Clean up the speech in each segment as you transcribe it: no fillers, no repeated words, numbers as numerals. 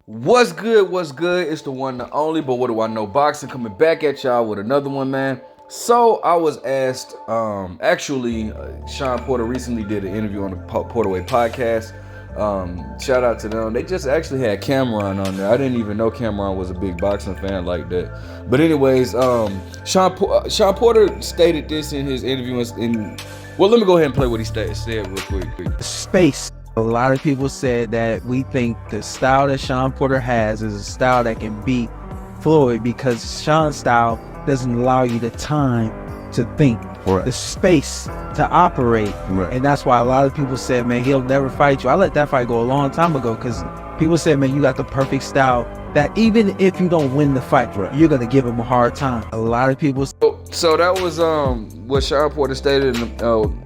What's good? What's good? It's the one, the only, but what do I know? Boxing coming back at y'all with another one, man. So I was asked, Shawn Porter recently did an interview on the Porterway podcast. Shout out to them. They just actually had Cameron on there. I didn't even know Cameron was a big boxing fan like that. But anyways, Shawn Porter stated this in his interview. Well, let me go ahead and play what he said real quick. Space. A lot of people said that we think the style that Shawn Porter has is a style that can beat Floyd because Shawn's style doesn't allow you the time to think, the space to operate. Right. And that's why a lot of people said, man, he'll never fight you. I let that fight go a long time ago because people said, man, you got the perfect style that even if you don't win the fight, you're going to give him a hard time. A lot of people. So that was what Shawn Porter stated in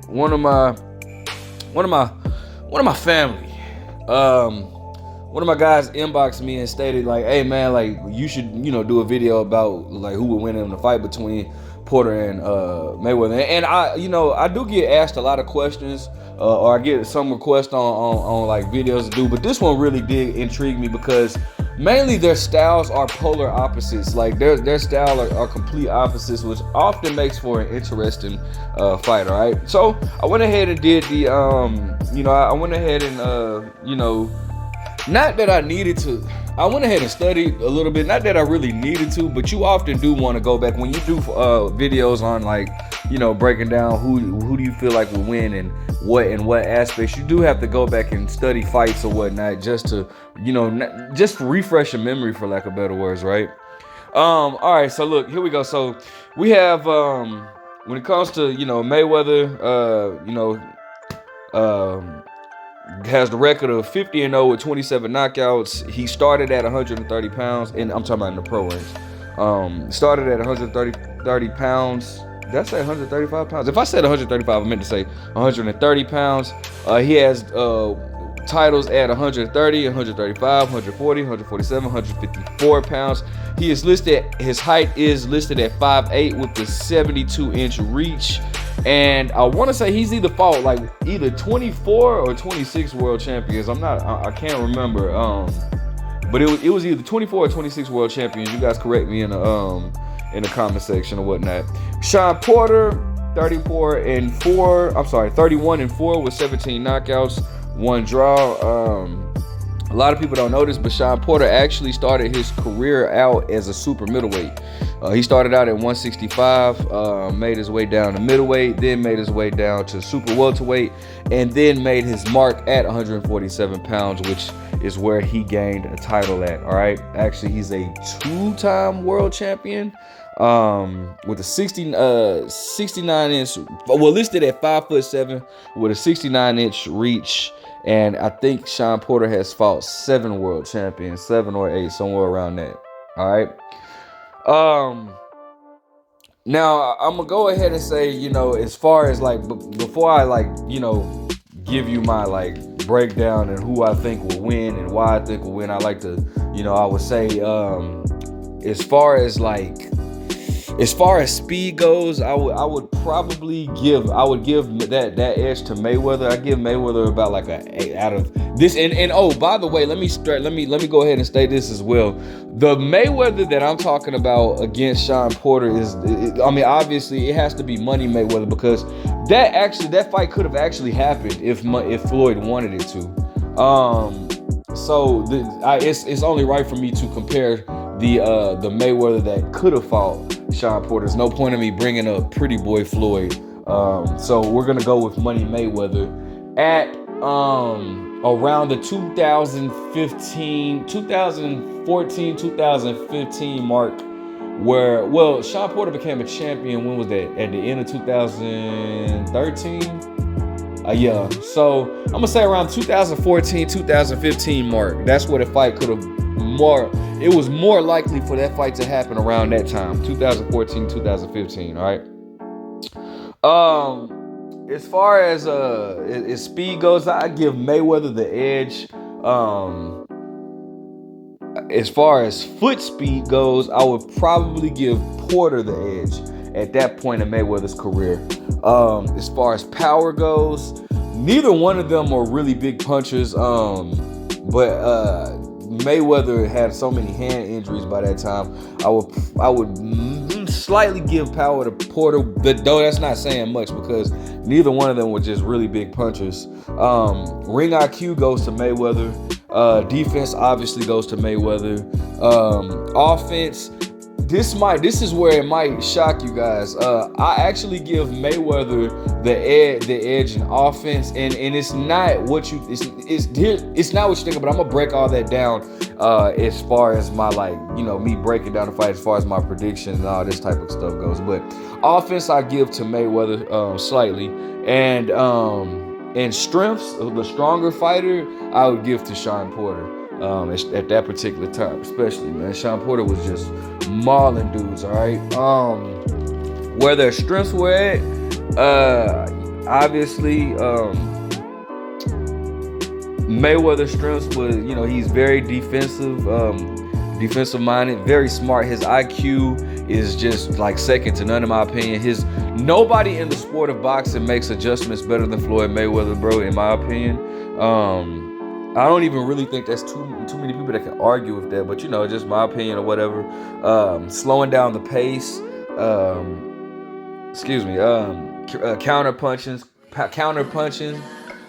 one of my family. One of my guys inboxed me and stated like, hey man, like you should, do a video about like who would win in the fight between Porter and Mayweather. And I do get asked a lot of questions, or I get some requests on like videos to do, but this one really did intrigue me because mainly their styles are polar opposites. Like their style are complete opposites, which often makes for an interesting fight. All right, so I went ahead and did the I went ahead and not that I needed to. I went ahead and studied a little bit. Not that I really needed to, but you often do want to go back when you do videos on like, breaking down who do you feel like will win and what aspects. You do have to go back and study fights or whatnot just to, just refresh your memory, for lack of better words, right? All right, so look, here we go. So we have when it comes to Mayweather, has the record of 50-0 with 27 knockouts. He started at 130 pounds, and I'm talking about in the pro range. Started at 130 pounds. Did I say 135 pounds? If I said 135, I meant to say 130 pounds. He has titles at 130, 135, 140, 147, 154 pounds. His height is listed at 5'8" with the 72-inch reach. And I want to say he's either 24 or 26 world champions. I can't remember. But it was either 24 or 26 world champions. You guys correct me in the comment section or whatnot. Shawn Porter, 31-4 with 17 knockouts, 1 draw. A lot of people don't know this, but Shawn Porter actually started his career out as a super middleweight. He started out at 165, made his way down to middleweight, then made his way down to super welterweight, and then made his mark at 147 pounds, which is where he gained a title at. All right, actually, he's a 2-time world champion with a 69-inch, listed at 5'7", with a 69-inch reach. And I think Shawn Porter has fought 7 world champions, 7 or 8, somewhere around that. All right. Now I'm gonna go ahead and say, as far as like before I give you my breakdown and who I think will win and why I think will win, I like to, I would say, as far as speed goes, I would give that edge to Mayweather. I give Mayweather about like a 8 out of this. And oh, by the way, let me go ahead and state this as well. The Mayweather that I'm talking about against Shawn Porter obviously it has to be money Mayweather, because that fight could have actually happened if Floyd wanted it to. It's only right for me to compare the Mayweather that could have fought Shawn Porter. There's no point in me bringing up pretty boy Floyd. So we're gonna go with money Mayweather at around the 2014, 2015 mark, where Shawn Porter became a champion. When was that? At the end of 2013. Yeah. So I'm gonna say around 2014, 2015 mark. That's where the fight could have it was more likely for that fight to happen around that time, 2014, 2015. All right. As far as speed goes, I give Mayweather the edge. As far as foot speed goes, I would probably give Porter the edge at that point in Mayweather's career. As far as power goes, neither one of them are really big punchers. But Mayweather had so many hand injuries by that time, I would slightly give power to Porter, but though that's not saying much because neither one of them were just really big punchers. Ring IQ goes to Mayweather. Defense obviously goes to Mayweather. Offense, this is where it might shock you guys. I actually give Mayweather the edge in offense, and it's not what you it's not what you think. But I'm gonna break all that down as far as my me breaking down the fight as far as my predictions and all this type of stuff goes. But offense I give to Mayweather slightly, and strengths, the stronger fighter I would give to Shawn Porter. At that particular time, especially, man, Shawn Porter was just mauling dudes. All right. Where their strengths were at, obviously, Mayweather's strengths was, he's very defensive minded, very smart. His IQ is just like second to none in my opinion. Nobody in the sport of boxing makes adjustments better than Floyd Mayweather, bro, in my opinion. I don't even really think that's too many people that can argue with that, but just my opinion or whatever. Slowing down the pace, counter punching,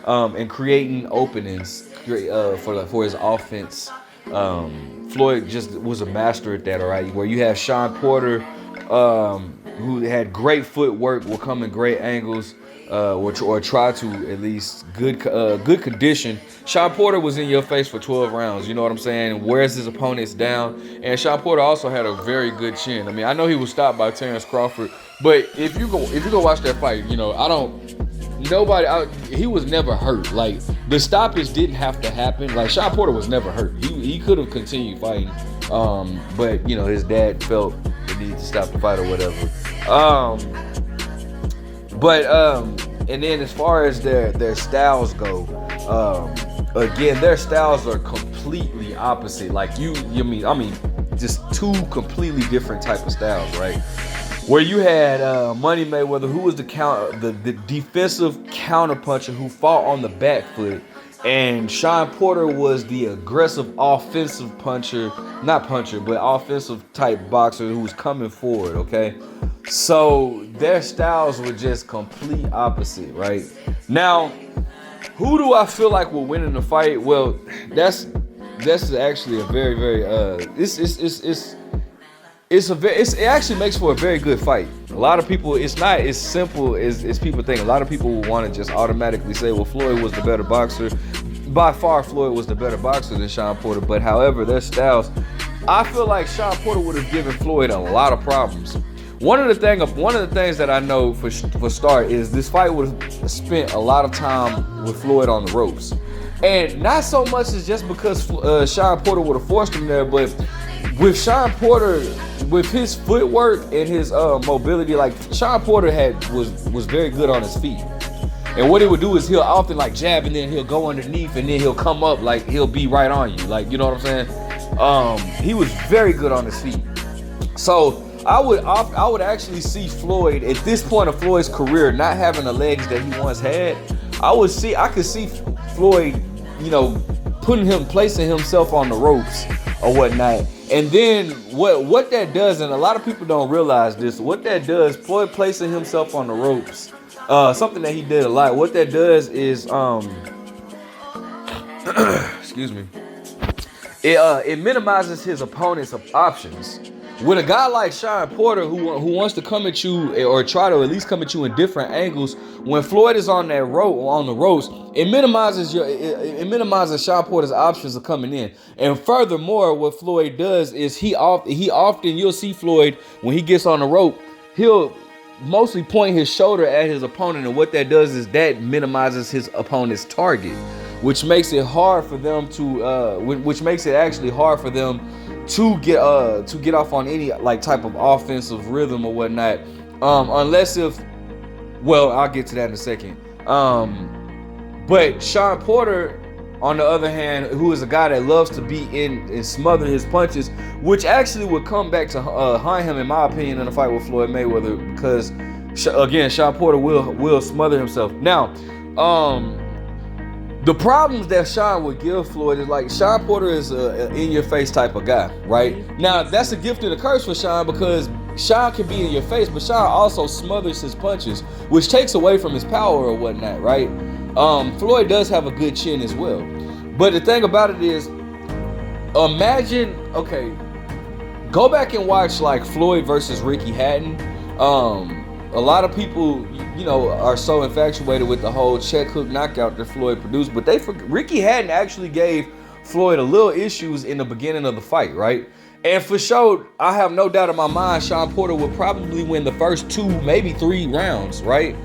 and creating openings for his offense. Floyd just was a master at that, all right. Where you have Shawn Porter, who had great footwork, will come in great angles. Or try to at least good condition. Shawn Porter was in your face for 12 rounds. You know what I'm saying? Wears his opponents down. And Shawn Porter also had a very good chin. I mean, I know he was stopped by Terrence Crawford, but if you go watch that fight, he was never hurt. Like, the stoppage didn't have to happen. Like, Shawn Porter was never hurt. He could have continued fighting, but his dad felt the need to stop the fight or whatever. And then as far as their styles go, again, their styles are completely opposite. Like just two completely different type of styles, right? Where you had Money Mayweather, who was the defensive counterpuncher who fought on the back foot, and Shawn Porter was the aggressive offensive offensive type boxer who was coming forward, okay? So their styles were just complete opposite, right? Now, who do I feel like will win in the fight? Well, that's actually a very, very it actually makes for a very good fight. A lot of people, it's not as simple as people think. A lot of people will want to just automatically say, well, Floyd was the better boxer. By far, Floyd was the better boxer than Shawn Porter. But however, their styles, I feel like Shawn Porter would have given Floyd a lot of problems. One of the things that I know for start is this fight would have spent a lot of time with Floyd on the ropes, and not so much as just because Shawn Porter would have forced him there, but with Shawn Porter, with his footwork and his mobility, like Shawn Porter was very good on his feet. And what he would do is he'll often jab and then he'll go underneath and then he'll come up, like he'll be right on you, like, you know what I'm saying? He was very good on his feet. So I would actually see Floyd at this point of Floyd's career not having the legs that he once had. I could see Floyd, placing himself on the ropes or whatnot. And then what that does, and a lot of people don't realize this, what that does, Floyd placing himself on the ropes, something that he did a lot. What that does is, excuse me, it minimizes his opponent's options. With a guy like Shawn Porter who wants to come at you or try to at least come at you in different angles, when Floyd is on that on the ropes, it minimizes Shawn Porter's options of coming in. And furthermore, what Floyd does is he often you'll see Floyd when he gets on the rope, he'll mostly point his shoulder at his opponent, and what that does is that minimizes his opponent's target, which makes it hard for them to get off on any type of offensive rhythm or whatnot, unless I'll get to that in a second. But Shawn Porter, on the other hand, who is a guy that loves to be in and smother his punches, which actually would come back to haunt him, in my opinion, in a fight with Floyd Mayweather, because again, Shawn Porter will smother himself. Now, The problems that Shawn would give Floyd is like Shawn Porter is a in-your-face type of guy, right? Now that's a gift and a curse for Shawn because Shawn can be in your face, but Shawn also smothers his punches, which takes away from his power or whatnot, right? Floyd does have a good chin as well, but the thing about it is, imagine, okay, go back and watch like Floyd versus Ricky Hatton. A lot of people, you know, are so infatuated with the whole check hook knockout that Floyd produced, but Ricky Hatton actually gave Floyd a little issues in the beginning of the fight, right? And for sure, I have no doubt in my mind, Shawn Porter would probably win the first 2, maybe 3 rounds, right?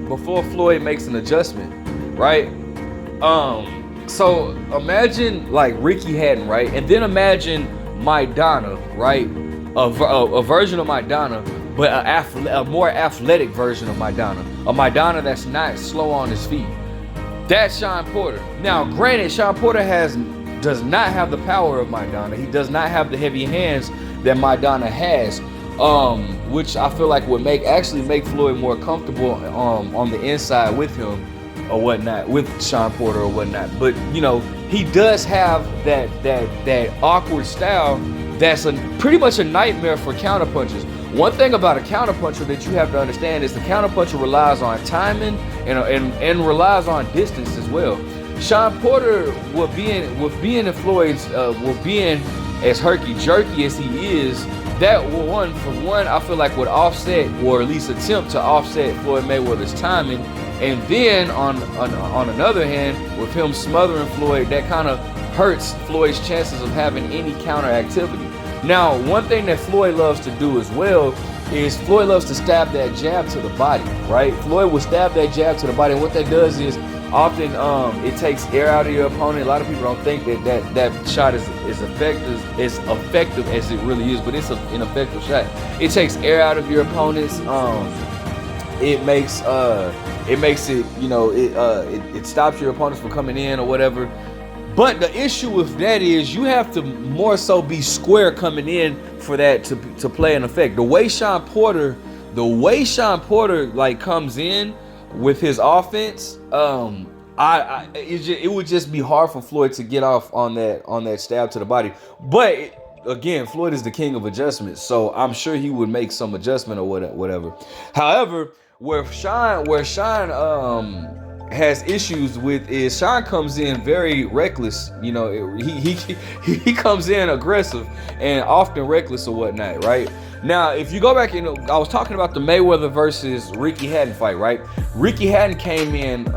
Before Floyd makes an adjustment, right? So imagine like Ricky Hatton, right? And then imagine Maidana, right? A version of Maidana, but a more athletic version of Maidana. A Maidana that's not slow on his feet. That's Shawn Porter. Now, granted, Shawn Porter does not have the power of Maidana. He does not have the heavy hands that Maidana has, which I feel like would actually make Floyd more comfortable on the inside with him or whatnot, with Shawn Porter or whatnot. But you know, he does have that awkward style that's pretty much a nightmare for counterpunchers. One thing about a counterpuncher that you have to understand is the counterpuncher relies on timing and relies on distance as well. Shawn Porter, with being in Floyd's, with being as herky-jerky as he is, that I feel like would offset, or at least attempt to offset, Floyd Mayweather's timing. And then on another hand, with him smothering Floyd, that kind of hurts Floyd's chances of having any counter activity. Now, one thing that Floyd loves to do as well is Floyd loves to stab that jab to the body, right? Floyd will stab that jab to the body, and what that does is often it takes air out of your opponent. A lot of people don't think that shot is effective as it really is, but it's an effective shot. It takes air out of your opponents. It makes it, you know, it stops your opponents from coming in or whatever. But the issue with that is you have to more so be square coming in for that to play an effect. The way Shawn Porter like comes in with his offense, it would just be hard for Floyd to get off on that stab to the body. But again, Floyd is the king of adjustments, so I'm sure he would make some adjustment or whatever. However, where Shawn has issues with is Shawn comes in very reckless. You know, he comes in aggressive and often reckless or whatnot, right? Now, if you go back, you know, I was talking about the Mayweather versus Ricky Hatton fight, right? Ricky Hatton came in,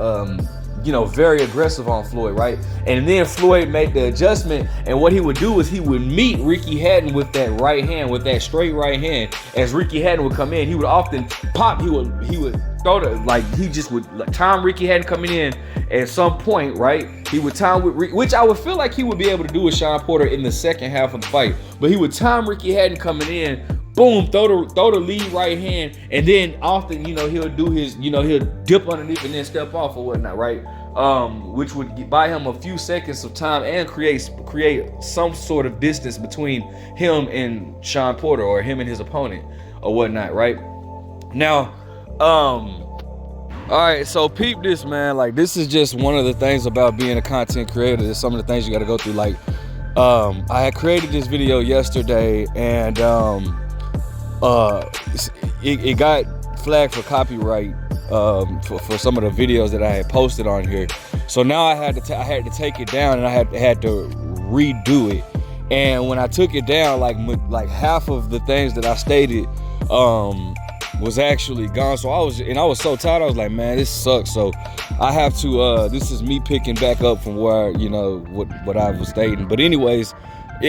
you know, very aggressive on Floyd, right? And then Floyd made the adjustment, and what he would do is he would meet Ricky Hatton with that right hand, with that straight right hand. As Ricky Hatton would come in, he would often pop, he would throw the, like, he just would time Ricky Hatton coming in at some point, right? He would time with which I would feel like he would be able to do with Shawn Porter in the second half of the fight. But he would time Ricky Hatton coming in, boom, throw the lead right hand, and then often, you know, he'll do his, you know, he'll dip underneath and then step off or whatnot, right? Which would buy him a few seconds of time and create some sort of distance between him and Shawn Porter, or him and his opponent or whatnot, right? Now, all right, so peep this, man. Like, this is just one of the things about being a content creator. There's some of the things you got to go through. Like, I had created this video yesterday, and it got flagged for copyright for some of the videos that I had posted on here. So now I had to take it down, and I had to redo it. And when I took it down, like half of the things that I stated was actually gone. So I was so tired. I was like, man, this sucks. So I have to this is me picking back up from where, you know, what I was stating. But anyways,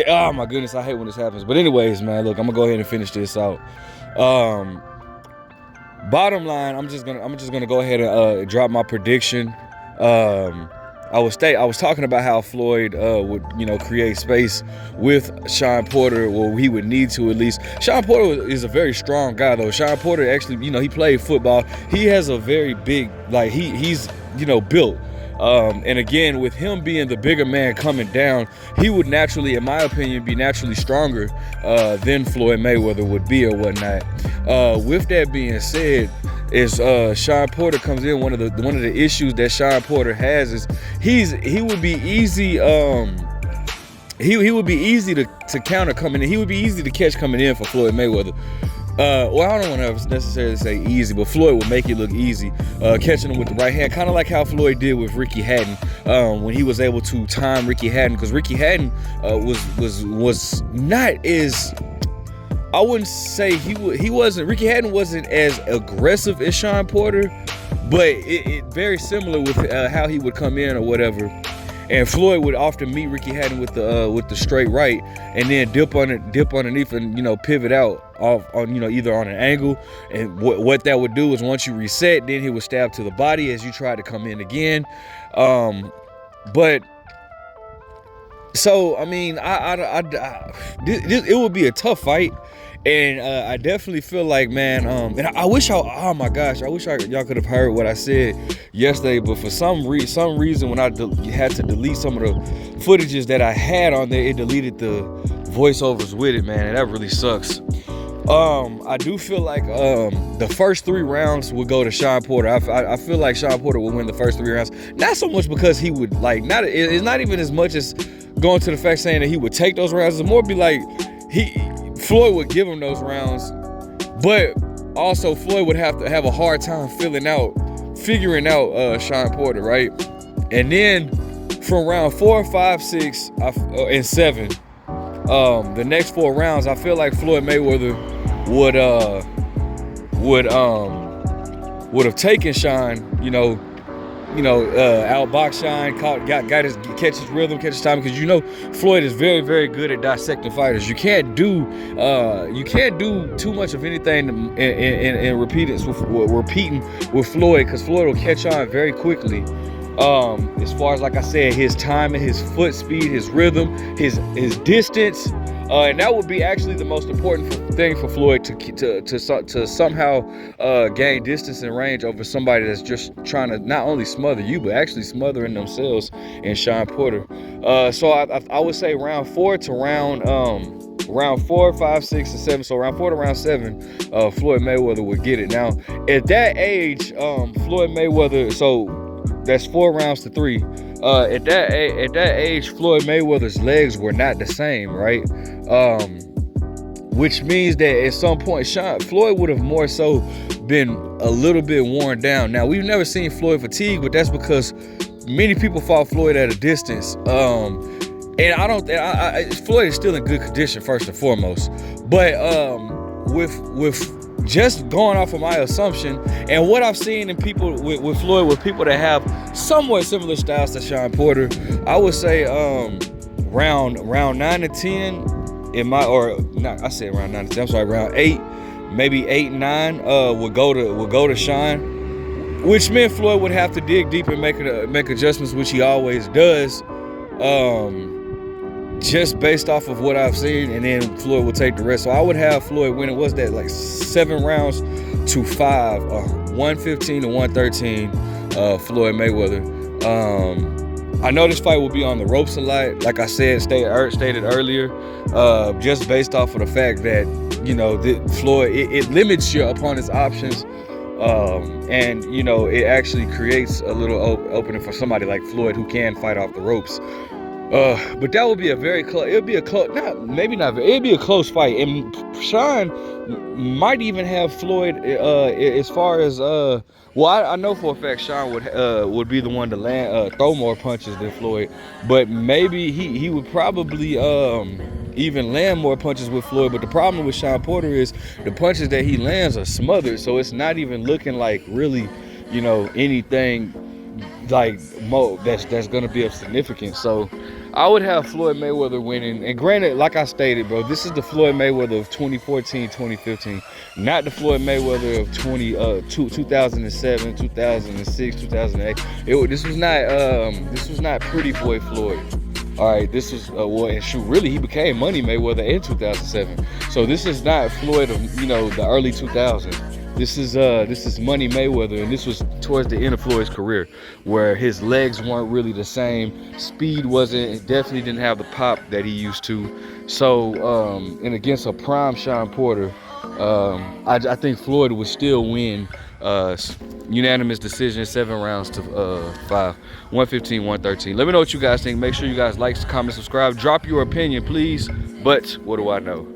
oh my goodness, I hate when this happens. But anyways, man, look, I'm gonna go ahead and finish this out. Bottom line, I'm just gonna go ahead and drop my prediction. I was talking about how Floyd would, you know, create space with Shawn Porter, or he would need to at least. Shawn Porter is a very strong guy, though. Shawn Porter actually, you know, he played football. He has a very big, like, he's, you know, built. And again, with him being the bigger man coming down, he would naturally, in my opinion, be naturally stronger than Floyd Mayweather would be or whatnot. With that being said, is Shawn Porter comes in. One of the issues that Shawn Porter has is he would be easy. He would be easy to counter coming in. He would be easy to catch coming in for Floyd Mayweather. Well, I don't want to necessarily say easy, but Floyd will make it look easy, catching him with the right hand, kind of like how Floyd did with Ricky Hatton when he was able to time Ricky Hatton, because Ricky Hatton was not as, I wouldn't say he wasn't. Ricky Hatton wasn't as aggressive as Shawn Porter, but it very similar with how he would come in or whatever. And Floyd would often meet Ricky Hatton with the straight right, and then dip underneath and pivot out off on either on an angle. And what that would do is once you reset, then he would stab to the body as you try to come in again. But so I mean, it would be a tough fight. And I definitely feel like, man, and I wish oh my gosh, I wish y'all could have heard what I said yesterday, but for some reason when I had to delete some of the footages that I had on there, it deleted the voiceovers with it, man, and that really sucks. I do feel like the first 3 rounds would go to Shawn Porter. I feel like Shawn Porter would win the first 3 rounds, not so much because he would it's not even as much as going to the fact saying that he would take those rounds. It's more be like Floyd would give him those rounds, but also Floyd would have to have a hard time figuring out Shawn Porter, right? And then from round 4, 5, 6, and 7, the next 4 rounds, I feel like Floyd Mayweather would have taken Shawn, outbox Shawn, got his catch his rhythm, catch his time, because Floyd is very, very good at dissecting fighters. You can't do too much of anything in repeating with Floyd, because Floyd will catch on very quickly. As far as, like I said, his timing, his foot speed, his rhythm, his distance, and that would be actually the most important thing for Floyd to somehow gain distance and range over somebody that's just trying to not only smother you, but actually smothering themselves in Shawn Porter. So I would say round 4 to round 4, 5, 6, and 7. So round 4 to round 7, Floyd Mayweather would get it. Now at that age, Floyd Mayweather, so that's 4 rounds to 3. At that age, Floyd Mayweather's legs were not the same, right? Which means that at some point, Floyd would have more so been a little bit worn down. Now, we've never seen Floyd fatigue, but that's because many people fought Floyd at a distance. And Floyd is still in good condition, first and foremost. But with just going off of my assumption and what I've seen in people with Floyd, with people that have somewhat similar styles to Shawn Porter, I would say round 9 to 10 round 8, maybe 8 and 9 would go to Shawn, which meant Floyd would have to dig deep and make adjustments, which he always does. Just based off of what I've seen, and then Floyd will take the rest. So I would have Floyd winning, what's that, like 7 rounds to 5, 115 to 113, Floyd Mayweather. I know this fight will be on the ropes a lot, like I said, stated earlier, just based off of the fact that, Floyd, it limits your opponent's options, and, it actually creates a little opening for somebody like Floyd who can fight off the ropes. But that would be a very close. It'd be a close, it'd be a close fight. And Shawn might even have Floyd as far as I know for a fact Shawn would be the one to throw more punches than Floyd. But maybe he would probably even land more punches with Floyd. But the problem with Shawn Porter is the punches that he lands are smothered, so it's not even looking like really, anything like that's gonna be of significance. So I would have Floyd Mayweather winning. And granted, like I stated, bro, this is the Floyd Mayweather of 2014, 2015, not the Floyd Mayweather of 2007, 2006, 2008. This was not Pretty Boy Floyd. All right, this was really he became Money Mayweather in 2007. So this is not Floyd of the early 2000s. This is Money Mayweather, and this was towards the end of Floyd's career, where his legs weren't really the same, speed wasn't, definitely didn't have the pop that he used to. So, and against a prime Shawn Porter, I think Floyd would still win Unanimous decision, 7 rounds to 5, 115, 113. Let me know what you guys think. Make sure you guys like, comment, subscribe, drop your opinion, please. But what do I know?